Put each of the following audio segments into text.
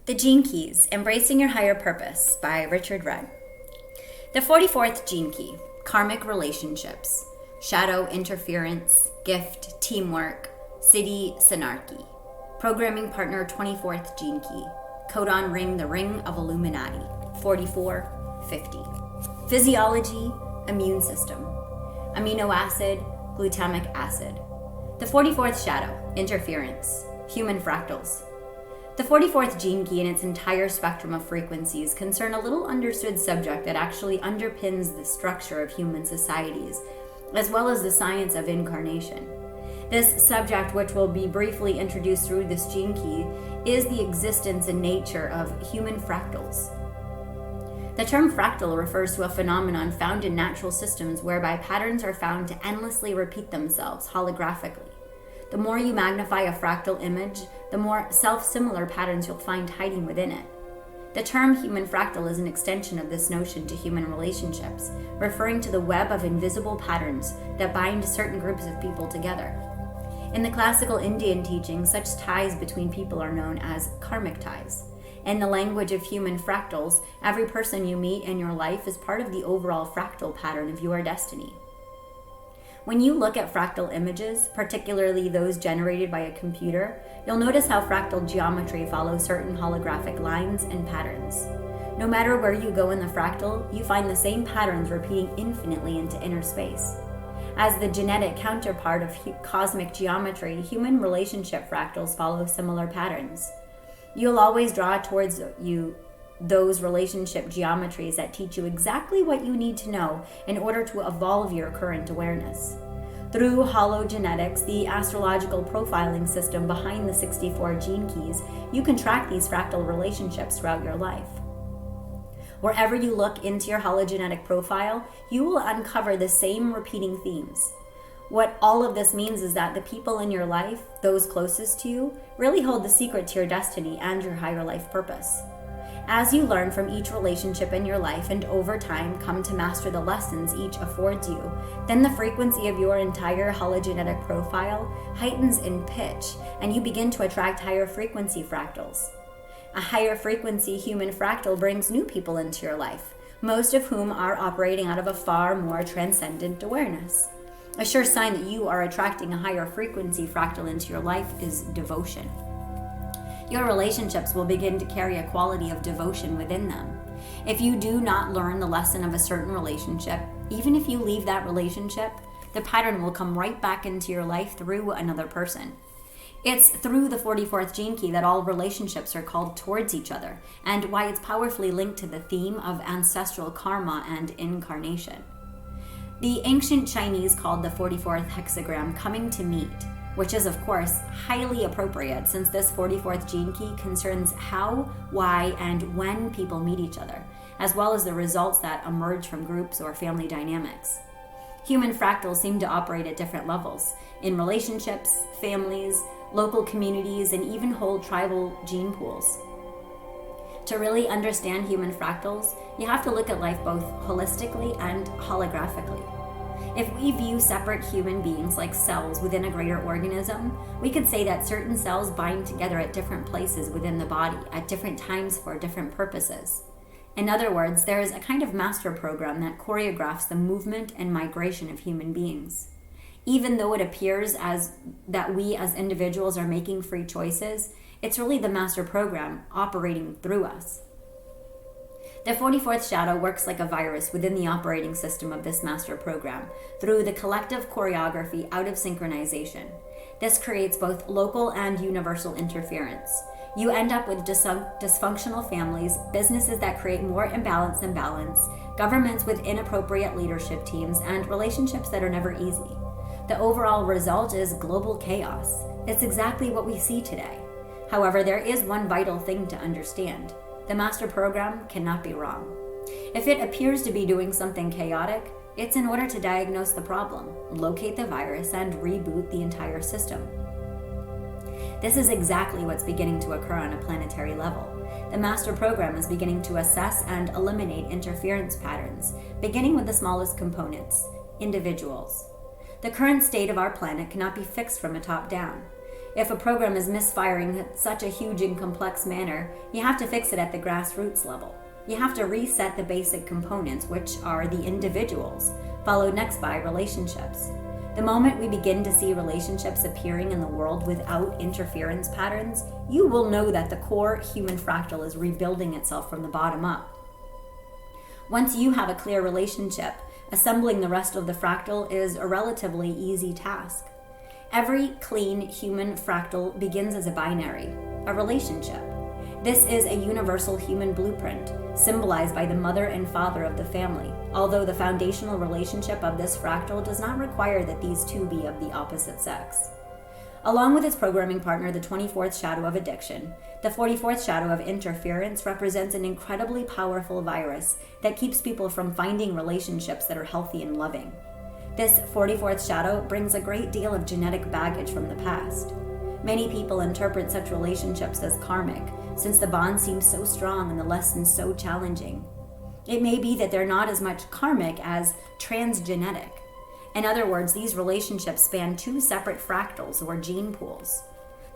The Gene Keys, Embracing Your Higher Purpose by Richard Rudd. The 44th Gene Key, Karmic Relationships, Shadow Interference, Gift, Teamwork, Siddhi Sanarki. Programming Partner 24th Gene Key, Codon Ring, the Ring of Illuminati, 4450. Physiology, Immune System, Amino Acid, Glutamic Acid. The 44th Shadow, Interference, Human Fractals. The 44th gene key and its entire spectrum of frequencies concern a little understood subject that actually underpins the structure of human societies, as well as the science of incarnation. This subject, which will be briefly introduced through this gene key, is the existence and nature of human fractals. The term fractal refers to a phenomenon found in natural systems whereby patterns are found to endlessly repeat themselves holographically. The more you magnify a fractal image, the more self-similar patterns you'll find hiding within it. The term human fractal is an extension of this notion to human relationships, referring to the web of invisible patterns that bind certain groups of people together. In the classical Indian teachings, such ties between people are known as karmic ties. In the language of human fractals, every person you meet in your life is part of the overall fractal pattern of your destiny. When you look at fractal images, particularly those generated by a computer, you'll notice how fractal geometry follows certain holographic lines and patterns. No matter where you go in the fractal, you find the same patterns repeating infinitely into inner space. As the genetic counterpart of cosmic geometry, human relationship fractals follow similar patterns. You'll always draw towards you those relationship geometries that teach you exactly what you need to know in order to evolve your current awareness. Through hologenetics, the astrological profiling system behind the 64 gene keys, you can track these fractal relationships throughout your life. Wherever you look into your hologenetic profile, you will uncover the same repeating themes. What all of this means is that the people in your life, those closest to you, really hold the secret to your destiny and your higher life purpose. As you learn from each relationship in your life and over time come to master the lessons each affords you, then the frequency of your entire hologenetic profile heightens in pitch and you begin to attract higher frequency fractals. A higher frequency human fractal brings new people into your life, most of whom are operating out of a far more transcendent awareness. A sure sign that you are attracting a higher frequency fractal into your life is devotion. Your relationships will begin to carry a quality of devotion within them. If you do not learn the lesson of a certain relationship, even if you leave that relationship, the pattern will come right back into your life through another person. It's through the 44th gene key that all relationships are called towards each other, and why it's powerfully linked to the theme of ancestral karma and incarnation. The ancient Chinese called the 44th hexagram coming to meet, which is, of course, highly appropriate since this 44th gene key concerns how, why, and when people meet each other, as well as the results that emerge from groups or family dynamics. Human fractals seem to operate at different levels, in relationships, families, local communities, and even whole tribal gene pools. To really understand human fractals, you have to look at life both holistically and holographically. If we view separate human beings like cells within a greater organism, we could say that certain cells bind together at different places within the body at different times for different purposes. In other words, there is a kind of master program that choreographs the movement and migration of human beings. Even though it appears as that we as individuals are making free choices, it's really the master program operating through us. The 44th shadow works like a virus within the operating system of this master program through the collective choreography out of synchronization. This creates both local and universal interference. You end up with dysfunctional families, businesses that create more imbalance than balance, governments with inappropriate leadership teams, and relationships that are never easy. The overall result is global chaos. It's exactly what we see today. However, there is one vital thing to understand. The master program cannot be wrong. If it appears to be doing something chaotic, it's in order to diagnose the problem, locate the virus, and reboot the entire system. This is exactly what's beginning to occur on a planetary level. The master program is beginning to assess and eliminate interference patterns, beginning with the smallest components, individuals. The current state of our planet cannot be fixed from a top down. If a program is misfiring in such a huge and complex manner, you have to fix it at the grassroots level. You have to reset the basic components, which are the individuals, followed next by relationships. The moment we begin to see relationships appearing in the world without interference patterns, you will know that the core human fractal is rebuilding itself from the bottom up. Once you have a clear relationship, assembling the rest of the fractal is a relatively easy task. Every clean human fractal begins as a binary, a relationship. This is a universal human blueprint, symbolized by the mother and father of the family, although the foundational relationship of this fractal does not require that these two be of the opposite sex. Along with its programming partner, the 24th shadow of addiction, the 44th shadow of interference represents an incredibly powerful virus that keeps people from finding relationships that are healthy and loving. This 44th shadow brings a great deal of genetic baggage from the past. Many people interpret such relationships as karmic, since the bond seems so strong and the lessons so challenging. It may be that they're not as much karmic as transgenetic. In other words, these relationships span two separate fractals or gene pools.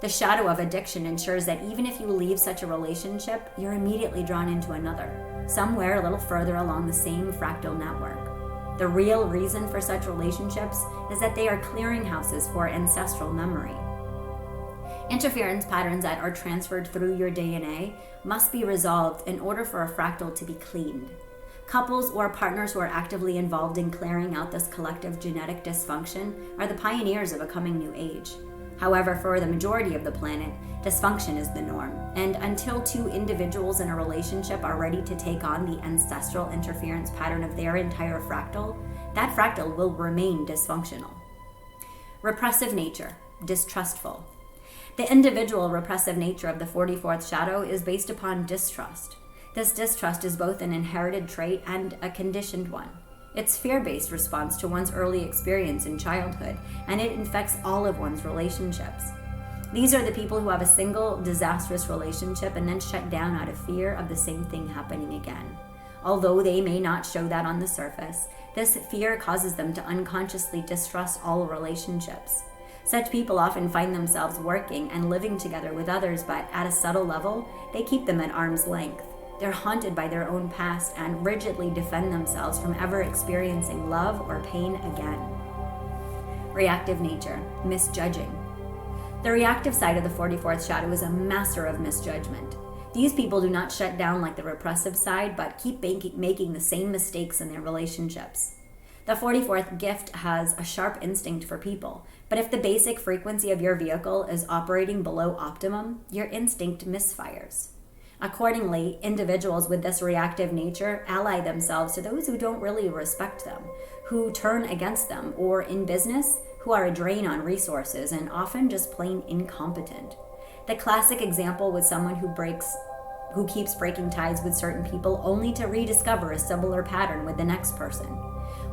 The shadow of addiction ensures that even if you leave such a relationship, you're immediately drawn into another, somewhere a little further along the same fractal network. The real reason for such relationships is that they are clearinghouses for ancestral memory. Interference patterns that are transferred through your DNA must be resolved in order for a fractal to be cleaned. Couples or partners who are actively involved in clearing out this collective genetic dysfunction are the pioneers of a coming new age. However, for the majority of the planet, dysfunction is the norm, and until two individuals in a relationship are ready to take on the ancestral interference pattern of their entire fractal, that fractal will remain dysfunctional. Repressive nature, distrustful. The individual repressive nature of the 44th shadow is based upon distrust. This distrust is both an inherited trait and a conditioned one. It's fear-based response to one's early experience in childhood, and it infects all of one's relationships. These are the people who have a single disastrous relationship and then shut down out of fear of the same thing happening again. Although they may not show that on the surface, this fear causes them to unconsciously distrust all relationships. Such people often find themselves working and living together with others, but at a subtle level, they keep them at arm's length. They're haunted by their own past and rigidly defend themselves from ever experiencing love or pain again. Reactive nature, misjudging. The reactive side of the 44th shadow is a master of misjudgment. These people do not shut down like the repressive side, but keep making the same mistakes in their relationships. The 44th gift has a sharp instinct for people, but if the basic frequency of your vehicle is operating below optimum, your instinct misfires. Accordingly, individuals with this reactive nature ally themselves to those who don't really respect them, who turn against them, or in business, who are a drain on resources and often just plain incompetent. The classic example was someone who keeps breaking ties with certain people only to rediscover a similar pattern with the next person.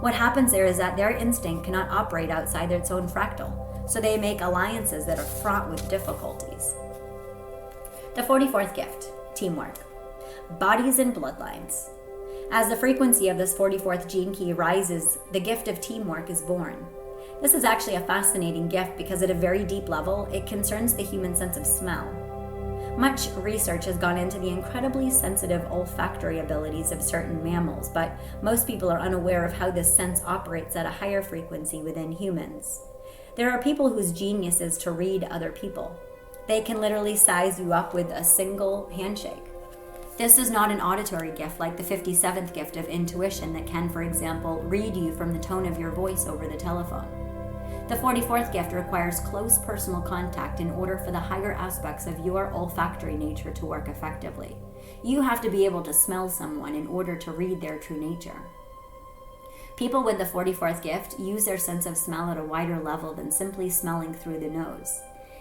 What happens there is that their instinct cannot operate outside its own fractal, so they make alliances that are fraught with difficulties. The 44th gift, teamwork. Bodies and bloodlines. As the frequency of this 44th gene key rises, the gift of teamwork is born. This is actually a fascinating gift because at a very deep level, it concerns the human sense of smell. Much research has gone into the incredibly sensitive olfactory abilities of certain mammals, but most people are unaware of how this sense operates at a higher frequency within humans. There are people whose genius is to read other people. They can literally size you up with a single handshake. This is not an auditory gift like the 57th gift of intuition that can, for example, read you from the tone of your voice over the telephone. The 44th gift requires close personal contact in order for the higher aspects of your olfactory nature to work effectively. You have to be able to smell someone in order to read their true nature. People with the 44th gift use their sense of smell at a wider level than simply smelling through the nose.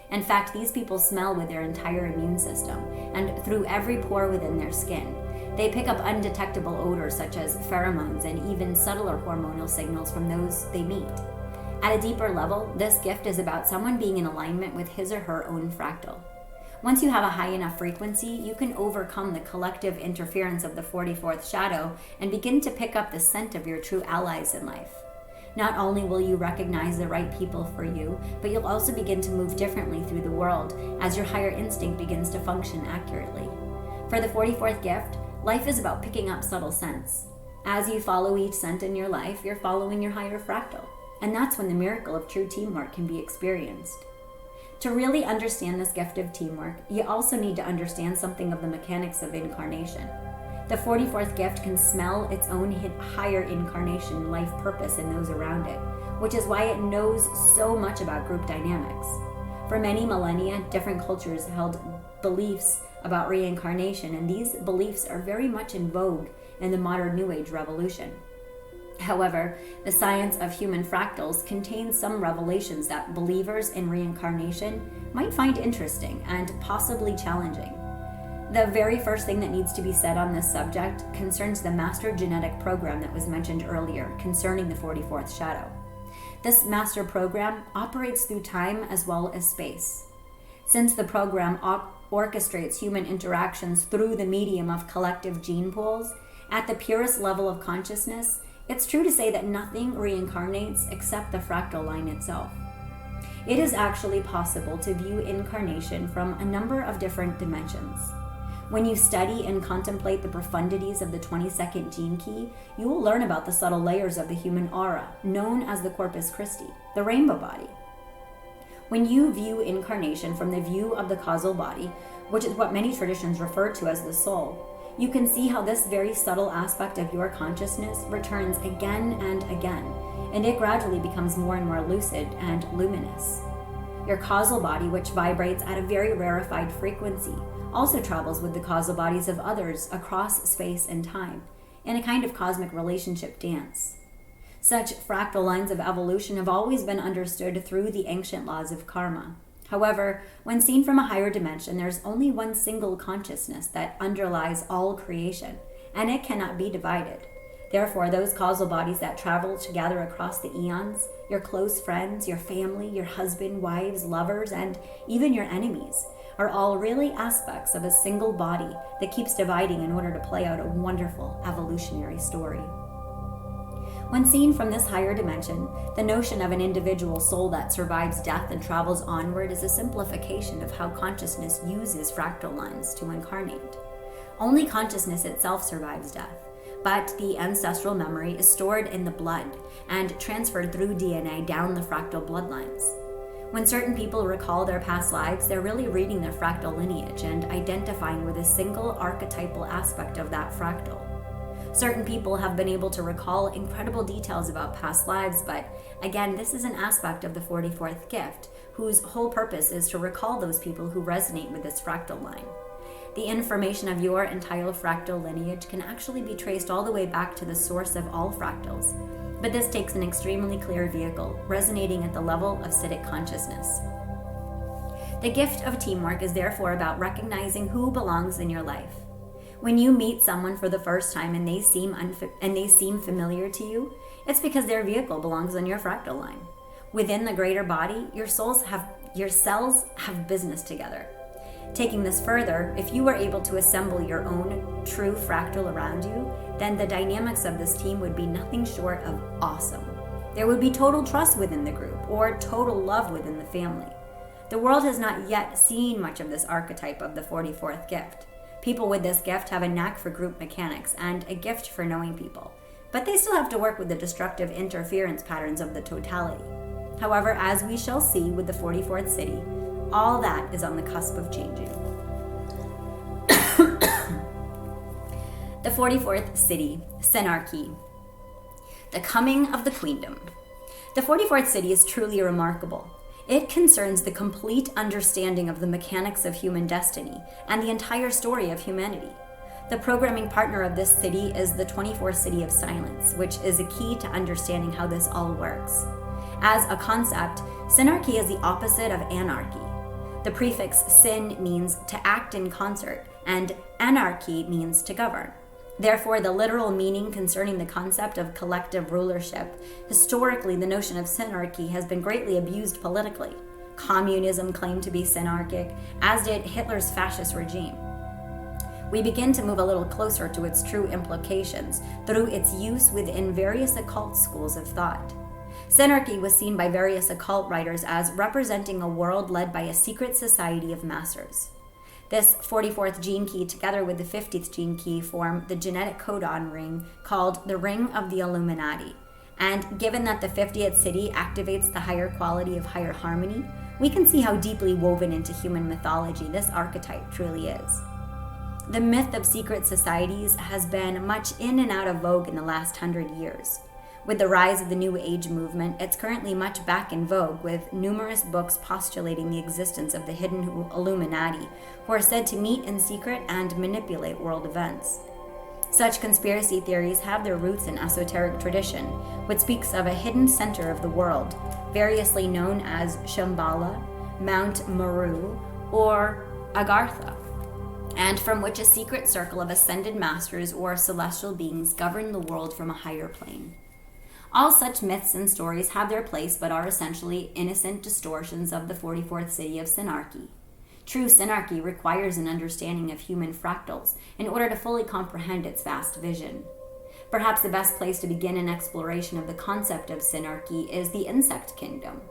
In fact, these people smell with their entire immune system and through every pore within their skin. They pick up undetectable odors such as pheromones and even subtler hormonal signals from those they meet. At a deeper level, this gift is about someone being in alignment with his or her own fractal. Once you have a high enough frequency, you can overcome the collective interference of the 44th shadow and begin to pick up the scent of your true allies in life. Not only will you recognize the right people for you, but you'll also begin to move differently through the world as your higher instinct begins to function accurately. For the 44th gift, life is about picking up subtle scents. As you follow each scent in your life, you're following your higher fractal. And that's when the miracle of true teamwork can be experienced. To really understand this gift of teamwork, you also need to understand something of the mechanics of incarnation. The 44th gift can smell its own higher incarnation life purpose in those around it, which is why it knows so much about group dynamics. For many millennia, different cultures held beliefs about reincarnation, and these beliefs are very much in vogue in the modern New Age revolution. However, the science of human fractals contains some revelations that believers in reincarnation might find interesting and possibly challenging. The very first thing that needs to be said on this subject concerns the master genetic program that was mentioned earlier concerning the 44th shadow. This master program operates through time as well as space. Since the program orchestrates human interactions through the medium of collective gene pools, at the purest level of consciousness, it's true to say that nothing reincarnates except the fractal line itself. It is actually possible to view incarnation from a number of different dimensions. When you study and contemplate the profundities of the 22nd gene key, you will learn about the subtle layers of the human aura, known as the Corpus Christi, the rainbow body. When you view incarnation from the view of the causal body, which is what many traditions refer to as the soul, you can see how this very subtle aspect of your consciousness returns again and again, and it gradually becomes more and more lucid and luminous. Your causal body, which vibrates at a very rarefied frequency, also travels with the causal bodies of others across space and time, in a kind of cosmic relationship dance. Such fractal lines of evolution have always been understood through the ancient laws of karma. However, when seen from a higher dimension, there's only one single consciousness that underlies all creation, and it cannot be divided. Therefore, those causal bodies that travel together across the eons, your close friends, your family, your husband, wives, lovers, and even your enemies, are all really aspects of a single body that keeps dividing in order to play out a wonderful evolutionary story. When seen from this higher dimension, the notion of an individual soul that survives death and travels onward is a simplification of how consciousness uses fractal lines to incarnate. Only consciousness itself survives death, but the ancestral memory is stored in the blood and transferred through DNA down the fractal bloodlines. When certain people recall their past lives, they're really reading their fractal lineage and identifying with a single archetypal aspect of that fractal. Certain people have been able to recall incredible details about past lives, but again, this is an aspect of the 44th gift, whose whole purpose is to recall those people who resonate with this fractal line. The information of your entire fractal lineage can actually be traced all the way back to the source of all fractals, but this takes an extremely clear vehicle, resonating at the level of Siddhic consciousness. The gift of teamwork is therefore about recognizing who belongs in your life. When you meet someone for the first time and they seem familiar to you, it's because their vehicle belongs on your fractal line. Within the greater body, your cells have business together. Taking this further, if you were able to assemble your own true fractal around you, then the dynamics of this team would be nothing short of awesome. There would be total trust within the group, or total love within the family. The world has not yet seen much of this archetype of the 44th gift. People with this gift have a knack for group mechanics and a gift for knowing people, but they still have to work with the destructive interference patterns of the totality. However, as we shall see with the 44th city, all that is on the cusp of changing. The 44th city, Synarchy. The coming of the queendom. The 44th city is truly remarkable. It concerns the complete understanding of the mechanics of human destiny and the entire story of humanity. The programming partner of this city is the 24th city of silence, which is a key to understanding how this all works. As a concept, synarchy is the opposite of anarchy. The prefix syn means to act in concert, and anarchy means to govern. Therefore, the literal meaning concerning the concept of collective rulership, historically the notion of synarchy has been greatly abused politically. Communism claimed to be synarchic, as did Hitler's fascist regime. We begin to move a little closer to its true implications through its use within various occult schools of thought. Synarchy was seen by various occult writers as representing a world led by a secret society of masters. This 44th gene key, together with the 50th gene key, form the genetic codon ring called the Ring of the Illuminati. And given that the 50th city activates the higher quality of higher harmony, we can see how deeply woven into human mythology this archetype truly is. The myth of secret societies has been much in and out of vogue in the last 100 years. With the rise of the New Age movement, it's currently much back in vogue, with numerous books postulating the existence of the hidden Illuminati, who are said to meet in secret and manipulate world events. Such conspiracy theories have their roots in esoteric tradition, which speaks of a hidden center of the world, variously known as Shambhala, Mount Meru, or Agartha, and from which a secret circle of ascended masters or celestial beings govern the world from a higher plane. All such myths and stories have their place, but are essentially innocent distortions of the 44th city of Synarchy. True Synarchy requires an understanding of human fractals in order to fully comprehend its vast vision. Perhaps the best place to begin an exploration of the concept of Synarchy is the insect kingdom.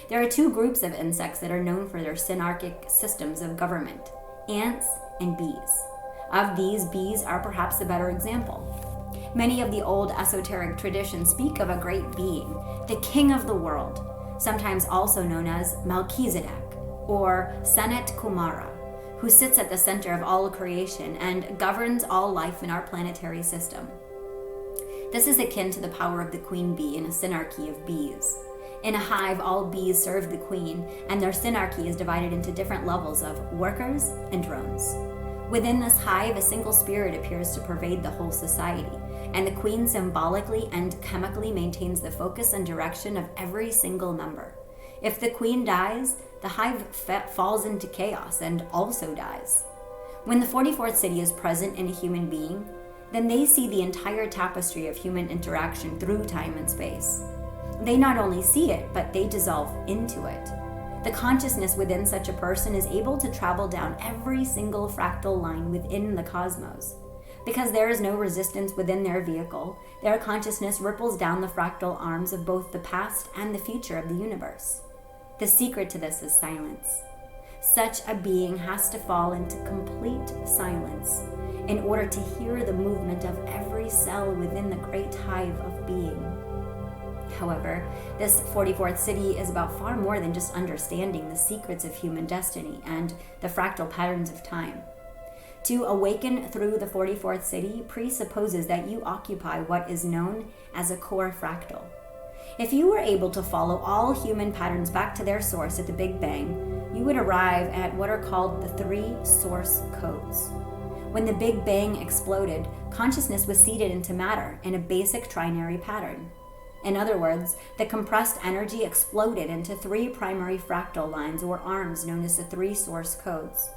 There are two groups of insects that are known for their synarchic systems of government: ants and bees. Of these, bees are perhaps the better example. Many of the old esoteric traditions speak of a great being, the king of the world, sometimes also known as Melchizedek or Sanat Kumara, who sits at the center of all creation and governs all life in our planetary system. This is akin to the power of the queen bee in a synarchy of bees. In a hive, all bees serve the queen, and their synarchy is divided into different levels of workers and drones. Within this hive, a single spirit appears to pervade the whole society, and the queen symbolically and chemically maintains the focus and direction of every single member. If the queen dies, the hive falls into chaos and also dies. When the 44th city is present in a human being, then they see the entire tapestry of human interaction through time and space. They not only see it, but they dissolve into it. The consciousness within such a person is able to travel down every single fractal line within the cosmos. Because there is no resistance within their vehicle, their consciousness ripples down the fractal arms of both the past and the future of the universe. The secret to this is silence. Such a being has to fall into complete silence in order to hear the movement of every cell within the great hive of being. However, this 44th city is about far more than just understanding the secrets of human destiny and the fractal patterns of time. To awaken through the 44th city presupposes that you occupy what is known as a core fractal. If you were able to follow all human patterns back to their source at the Big Bang, you would arrive at what are called the 3 source codes. When the Big Bang exploded, consciousness was seeded into matter in a basic trinary pattern. In other words, the compressed energy exploded into 3 primary fractal lines or arms known as the 3 source codes.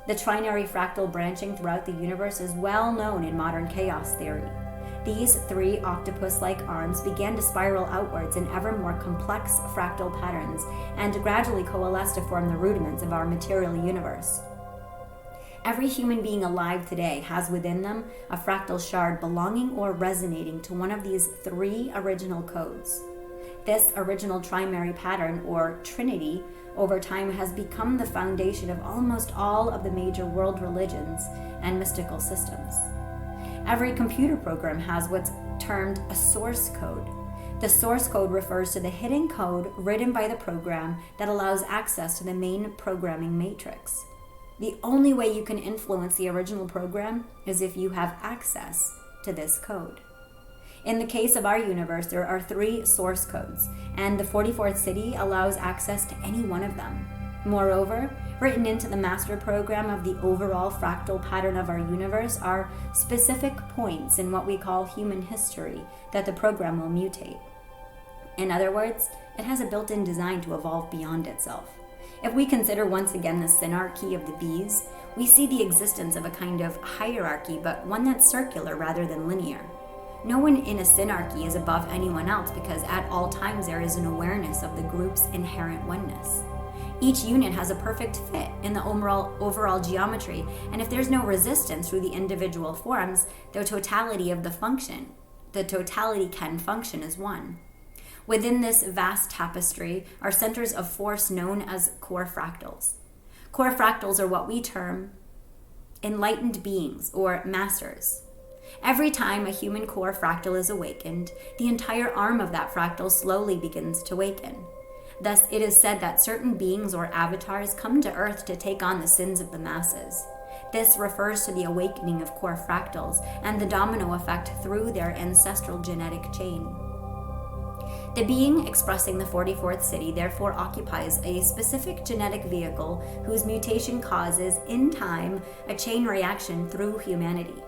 The trinary fractal branching throughout the universe is well known in modern chaos theory. These 3 octopus-like arms began to spiral outwards in ever more complex fractal patterns and gradually coalesce to form the rudiments of our material universe. Every human being alive today has within them a fractal shard belonging or resonating to one of these 3 original codes. This original trimary pattern, or trinity, over time has become the foundation of almost all of the major world religions and mystical systems. Every computer program has what's termed a source code. The source code refers to the hidden code written by the program that allows access to the main programming matrix. The only way you can influence the original program is if you have access to this code. In the case of our universe, there are 3 source codes, and the 44th city allows access to any one of them. Moreover, written into the master program of the overall fractal pattern of our universe are specific points in what we call human history that the program will mutate. In other words, it has a built-in design to evolve beyond itself. If we consider once again the synarchy of the bees, we see the existence of a kind of hierarchy, but one that's circular rather than linear. No one in a synarchy is above anyone else because at all times there is an awareness of the group's inherent oneness. Each unit has a perfect fit in the overall geometry, and if there's no resistance through the individual forms, the totality can function as one. Within this vast tapestry are centers of force known as core fractals. Core fractals are what we term enlightened beings or masters. Every time a human core fractal is awakened, the entire arm of that fractal slowly begins to awaken. Thus, it is said that certain beings or avatars come to Earth to take on the sins of the masses. This refers to the awakening of core fractals and the domino effect through their ancestral genetic chain. The being expressing the 44th city therefore occupies a specific genetic vehicle whose mutation causes, in time, a chain reaction through humanity.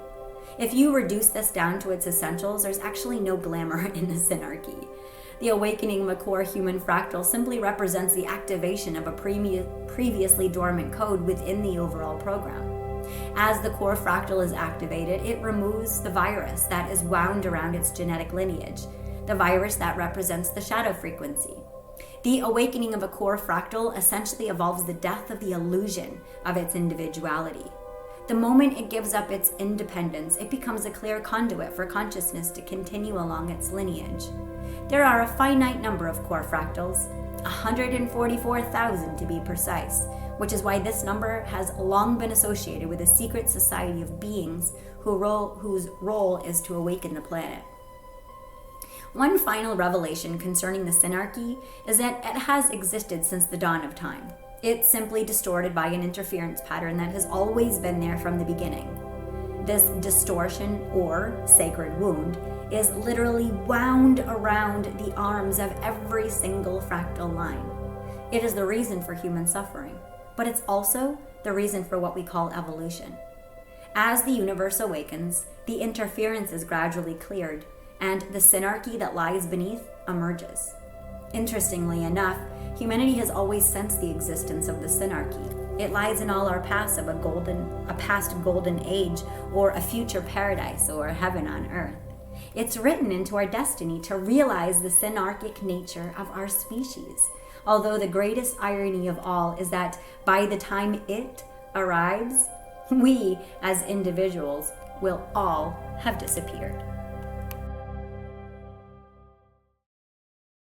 If you reduce this down to its essentials, there's actually no glamour in the synarchy. The awakening of a core human fractal simply represents the activation of a previously dormant code within the overall program. As the core fractal is activated, it removes the virus that is wound around its genetic lineage, the virus that represents the shadow frequency. The awakening of a core fractal essentially involves the death of the illusion of its individuality. The moment it gives up its independence, it becomes a clear conduit for consciousness to continue along its lineage. There are a finite number of core fractals, 144,000 to be precise, which is why this number has long been associated with a secret society of beings whose role is to awaken the planet. One final revelation concerning the synarchy is that it has existed since the dawn of time. It's simply distorted by an interference pattern that has always been there from the beginning. This distortion, or sacred wound, is literally wound around the arms of every single fractal line. It is the reason for human suffering, but it's also the reason for what we call evolution. As the universe awakens, the interference is gradually cleared, and the synarchy that lies beneath emerges. Interestingly enough, humanity has always sensed the existence of the synarchy. It lies in all our paths of a past golden age, or a future paradise, or heaven on earth. It's written into our destiny to realize the synarchic nature of our species. Although the greatest irony of all is that by the time it arrives, we as individuals will all have disappeared.